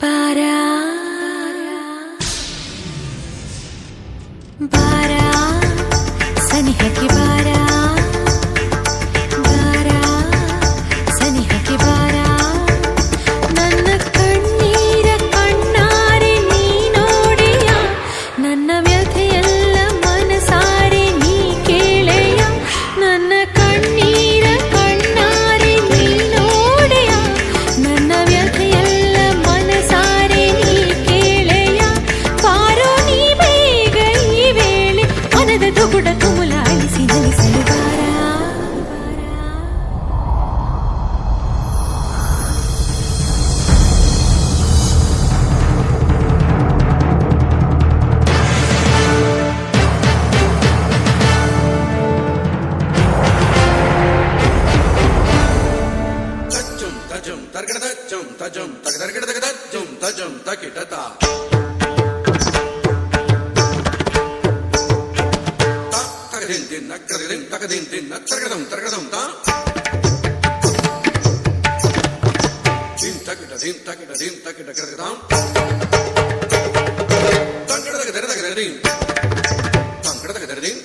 ಬಾರಾ ಬಾರಾ ಸನಿಹಕ್ಕೆ ಬಾರಾ ಬಾರಾ ಸನಿಹಕ್ಕೆ ಬಾರಾ ನನ್ನ ಕಣ್ಣೀರ ಕಣ್ಣಾರೆ ನೀ ನೋಡೆಯ ನನ್ನ ವ್ಯಥೆಯೆಲ್ಲ ಮನಸಾರೆ ನೀ ಕೇಳೆಯ ನನ್ನ ಕಣ್ಣೀರ ಕಣ್ಣಾರೆ ನೀ ನೋಡೆಯ ನನ್ನ ವ್ಯಥೆಯೆಲ್ಲ ಮನಸಾರೆ ನೀ ಕೇಳೆಯ ಬಾರೋ ನೀ ಬೇಗ ಈ ವೇಳೆ ಮನದ ತುಗುಡ ತುಮುಲಾಳಿಸಿ ನಲಿಸಲು ಬಾರಾ ತಜ್ಜುಂ ತಜುಂ ತರ್ಗಡ ತಜ್ಜುಂ ತಜುಂ ತಗದರ್ಗಡ ತಗದ ಜುಂ ತಜುಂ ತಕಿಟತ ತಗದಿನ್ ದಿನ್ ನಕ್ಕದಿನ್ ತಗದಿನ್ ದಿನ್ ತರ್ಗಡಂ ತರ್ಗಡಂ ತಾ ದಿನ್ ತಕಿಟ ದಿನ್ ತಕಿಟ ದಿನ್ ತಕಿಟ ಕರಗದಾಂ ತಂಗಡ ತಗದರ ತಗದರಿನ್ ತಂಗಡ ತಗದರಿನ್